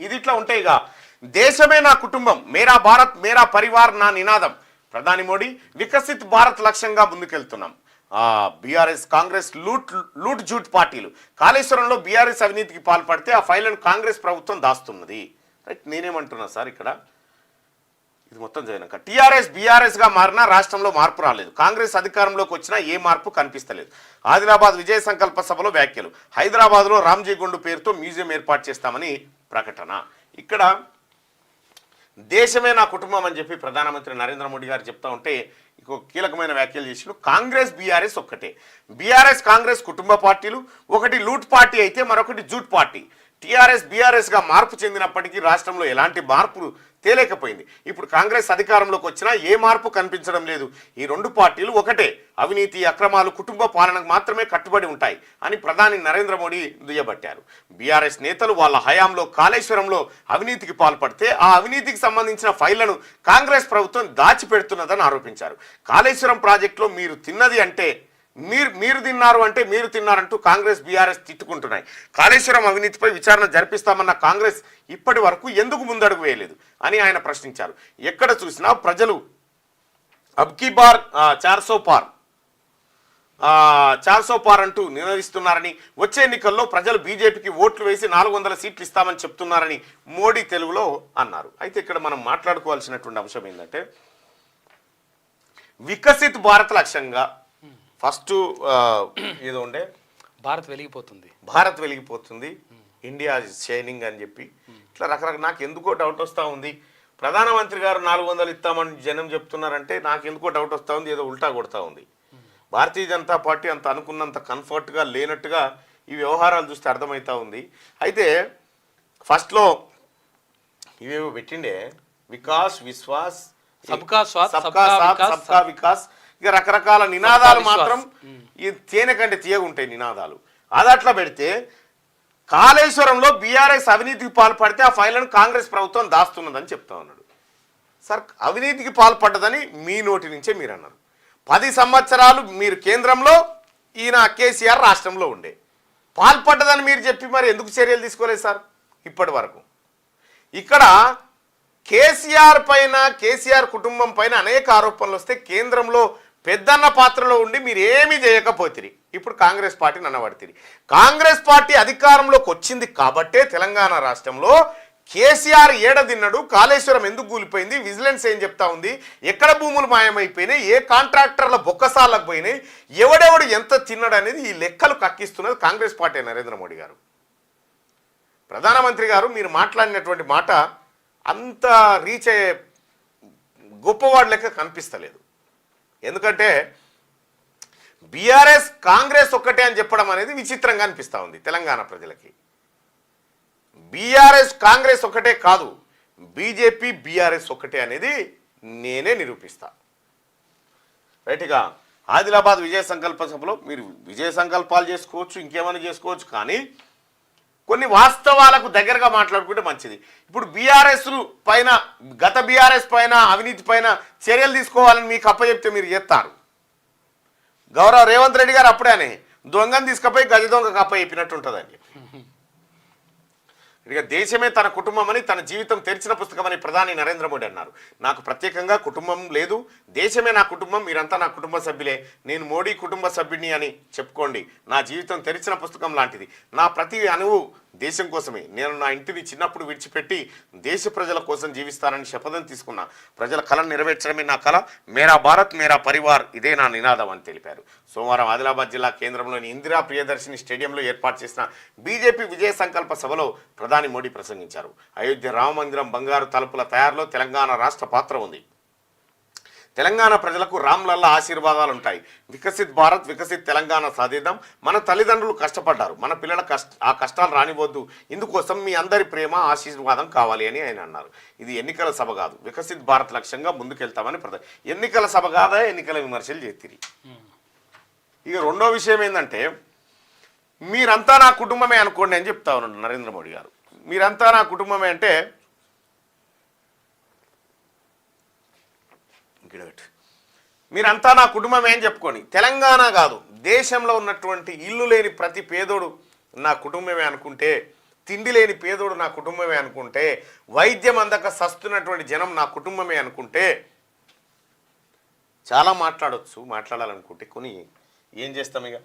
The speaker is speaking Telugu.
ఇది ఇట్లా ఉంటాయిగా. దేశమే నా కుటుంబం, మేరా భారత్ మేరా పరివార్ నా నినాదం. ప్రధాని మోడీ వికసిత్ భారత్ లక్ష్యంగా ముందుకెళ్తున్నాం. బీఆర్ఎస్ కాంగ్రెస్ లూట్ జూట్ పార్టీలు కాళేశ్వరంలో బీఆర్ఎస్ అవినీతికి పాల్పడితే ఆ ఫైళ్లను కాంగ్రెస్ ప్రభుత్వం దాస్తున్నది. రైట్, నేనేమంటున్నా సార్, ఇక్కడ ఇది మొత్తం జరిగినాక టీఆర్ఎస్ బీఆర్ఎస్గా మారినా రాష్ట్రంలో మార్పు రాలేదు. కాంగ్రెస్ అధికారంలోకి వచ్చినా ఏ మార్పు కనిపిస్తలేదు. ఆదిలాబాద్ విజయ సంకల్ప సభలో వ్యాఖ్యలు. హైదరాబాద్లో రామ్జీ గుండు పేరుతో మ్యూజియం ఏర్పాటు చేస్తామని ప్రకటన. ఇక్కడ దేశమే నా కుటుంబం అని చెప్పి ప్రధానమంత్రి నరేంద్ర మోడీ గారు చెప్తా ఉంటే ఇంకో కీలకమైన వ్యాఖ్యలు చేసిన కాంగ్రెస్ బీఆర్ఎస్ ఒక్కటే. బీఆర్ఎస్ కాంగ్రెస్ కుటుంబ పార్టీలు, ఒకటి లూట్ పార్టీ అయితే మరొకటి జూట్ పార్టీ. టీఆర్ఎస్ బీఆర్ఎస్గా మార్పు చెందినప్పటికీ రాష్ట్రంలో ఎలాంటి మార్పు తేలేకపోయింది. ఇప్పుడు కాంగ్రెస్ అధికారంలోకి వచ్చినా ఏ మార్పు కనిపించడం లేదు. ఈ రెండు పార్టీలు ఒకటే, అవినీతి అక్రమాలు కుటుంబ పాలనకు మాత్రమే కట్టుబడి ఉంటాయి అని ప్రధాని నరేంద్ర మోడీ దుయ్యబట్టారు. బీఆర్ఎస్ నేతలు వాళ్ళ హయాంలో కాళేశ్వరంలో అవినీతికి పాల్పడితే ఆ అవినీతికి సంబంధించిన ఫైళ్లను కాంగ్రెస్ ప్రభుత్వం దాచిపెడుతున్నదని ఆరోపించారు. కాళేశ్వరం ప్రాజెక్టులో మీరు తిన్నది అంటే మీరు తిన్నారు అంటే మీరు తిన్నారంటూ కాంగ్రెస్ బీఆర్ఎస్ తిట్టుకుంటున్నాయి. కాళేశ్వరం అవినీతిపై విచారణ జరిపిస్తామన్న కాంగ్రెస్ ఇప్పటి వరకు ఎందుకు ముందడుగు వేయలేదు అని ఆయన ప్రశ్నించారు. ఎక్కడ చూసినా ప్రజలు అబ్కీ బార్ 400 పార్ అంటూ నినదిస్తున్నారని, వచ్చే ఎన్నికల్లో ప్రజలు బీజేపీకి ఓట్లు వేసి 400 సీట్లు ఇస్తామని చెప్తున్నారని మోడీ తెలుగులో అన్నారు. అయితే ఇక్కడ మనం మాట్లాడుకోవాల్సినటువంటి అంశం ఏంటంటే, వికసిత్ భారత్ లక్ష్యంగా ఫస్ట్ ఏదో ఉండే భారత్ వెలిగిపోతుంది, ఇండియా షైనింగ్ అని చెప్పి ఇట్లా రకరకాల. నాకు ఎందుకో డౌట్ వస్తూ ఉంది. ప్రధానమంత్రి గారు 400 ఇస్తామని జనం చెప్తున్నారంటే నాకు ఎందుకో డౌట్ వస్తూ ఉంది, ఏదో ఉల్టా కొడతా ఉంది. భారతీయ జనతా పార్టీ అంత అనుకున్నంత కంఫర్ట్గా లేనట్టుగా ఈ వ్యవహారాలు చూస్తే అర్థమవుతా ఉంది. అయితే ఫస్ట్లో ఇవేవో పెట్టిండే, వికాస్ విశ్వాస్ సబ్కా వికాస్, ఇక రకరకాల నినాదాలు మాత్రం ఈ తేనె కంటే తీయగుంటాయి నినాదాలు. అది అట్లా పెడితే కాళేశ్వరంలో బీఆర్ఎస్ అవినీతికి పాల్పడితే ఆ ఫైళ్లను కాంగ్రెస్ ప్రభుత్వం దాస్తున్నదని చెప్తా ఉన్నాడు. సార్, అవినీతికి పాల్పడ్డదని మీ నోటి నుంచే మీరు అన్నారు. 10 సంవత్సరాలు మీరు కేంద్రంలో, ఈయన కేసీఆర్ రాష్ట్రంలో ఉండే. పాల్పడ్డదని మీరు చెప్పి మరి ఎందుకు చర్యలు తీసుకోలేదు సార్ ఇప్పటి వరకు? ఇక్కడ కేసీఆర్ పైన, కేసీఆర్ కుటుంబం పైన అనేక ఆరోపణలు వస్తే కేంద్రంలో పెద్దన్న పాత్రలో ఉండి మీరు ఏమీ చేయకపోతుంది. ఇప్పుడు కాంగ్రెస్ పార్టీని అనబడుతుంది. కాంగ్రెస్ పార్టీ అధికారంలోకి వచ్చింది కాబట్టే తెలంగాణ రాష్ట్రంలో కేసీఆర్ ఏడదిన్నాడు, కాళేశ్వరం ఎందుకు కూలిపోయింది, విజిలెన్స్ ఏం చెప్తా ఉంది, ఎక్కడ భూములు మాయమైపోయినాయి, ఏ కాంట్రాక్టర్ల బొక్కసాలకు పోయినాయి, ఎవడెవడు ఎంత తిన్నాడు అనేది ఈ లెక్కలు కక్కిస్తున్నది కాంగ్రెస్ పార్టీ. నరేంద్ర మోడీ గారు, ప్రధానమంత్రి గారు, మీరు మాట్లాడినటువంటి మాట అంత రీచ్ అయ్యే గొప్పవాడు లెక్క కనిపిస్తలేదు. ఎందుకంటే బీఆర్ఎస్ కాంగ్రెస్ ఒక్కటే అని చెప్పడం అనేది విచిత్రంగా అనిపిస్తూ ఉంది తెలంగాణ ప్రజలకి. బీఆర్ఎస్ కాంగ్రెస్ ఒకటే కాదు, బీజేపీ బీఆర్ఎస్ ఒకటే అనేది నేనే నిరూపిస్తా. రైట్గా ఆదిలాబాద్ విజయ సంకల్ప సభలో మీరు విజయ సంకల్పాలు చేసుకోవచ్చు, ఇంకేమైనా చేసుకోవచ్చు, కానీ కొన్ని వాస్తవాలకు దగ్గరగా మాట్లాడుకుంటే మంచిది. ఇప్పుడు బీఆర్ఎస్ పైన, గత బీఆర్ఎస్ పైన, అవినీతి పైన చర్యలు తీసుకోవాలని మీకు అప్పచెప్తే మీరు చేస్తారు. గౌరవ రేవంత్ రెడ్డి గారు అప్పుడేనే దొంగను తీసుకుపోయి గజ దొంగ అప్ప చెప్పినట్టు ఉంటుందని చెప్పి, ఇక దేశమే తన కుటుంబం అని, తన జీవితం తెరిచిన పుస్తకం అని ప్రధాని నరేంద్ర మోడీ అన్నారు. నాకు ప్రత్యేకంగా కుటుంబం లేదు, దేశమే నా కుటుంబం, మీరంతా నా కుటుంబ సభ్యులే, నేను మోడీ కుటుంబ సభ్యుడిని అని చెప్పుకోండి. నా జీవితం తెరిచిన పుస్తకం లాంటిది, నా ప్రతి అణువు దేశం కోసమే. నేను నా ఇంటిని చిన్నప్పుడు విడిచిపెట్టి దేశ ప్రజల కోసం జీవిస్తానని శపథం తీసుకున్నా. ప్రజల కళను నెరవేర్చడమే నా కళ. మేరా భారత్ మేరా పరివార్, ఇదే నా నినాదం అని తెలిపారు. సోమవారం ఆదిలాబాద్ జిల్లా కేంద్రంలోని ఇందిరా ప్రియదర్శిని స్టేడియంలో ఏర్పాటు చేసిన బీజేపీ విజయ సంకల్ప సభలో ప్రధాని మోడీ ప్రసంగించారు. అయోధ్య రామ మందిరం బంగారు తలుపుల తయారులో తెలంగాణ రాష్ట్ర పాత్ర ఉంది. తెలంగాణ ప్రజలకు రామ్లల్లా ఆశీర్వాదాలు ఉంటాయి. వికసిత్ భారత్, వికసిత్ తెలంగాణ సాధిద్దాం. మన తల్లిదండ్రులు కష్టపడ్డారు, మన పిల్లల ఆ కష్టాలు రానివద్దు. ఇందుకోసం మీ అందరి ప్రేమ, ఆశీర్వాదం కావాలి అని ఆయన అన్నారు. ఇది ఎన్నికల సభ కాదు, వికసిత్ భారత్ లక్ష్యంగా ముందుకెళ్తామని ఎన్నికల సభ కాదా, ఎన్నికల విమర్శలు చేతిరి. ఇక రెండో విషయం ఏంటంటే, మీరంతా నా కుటుంబమే అనుకోండి అని చెప్తా ఉన్నాడు నరేంద్ర మోడీ గారు. మీరంతా నా కుటుంబమే అంటే మీరంతా నా కుటుంబమే అని చెప్పుకోండి. తెలంగాణ కాదు, దేశంలో ఉన్నటువంటి ఇల్లు లేని ప్రతి పేదోడు నా కుటుంబమే అనుకుంటే తిండి లేని పేదోడు నా కుటుంబమే అనుకుంటే, వైద్యం అందక సస్తున్నటువంటి జనం నా కుటుంబమే అనుకుంటే చాలా మాట్లాడొచ్చు, మాట్లాడాలనుకుంటే. కొని ఏం చేస్తాం ఇక.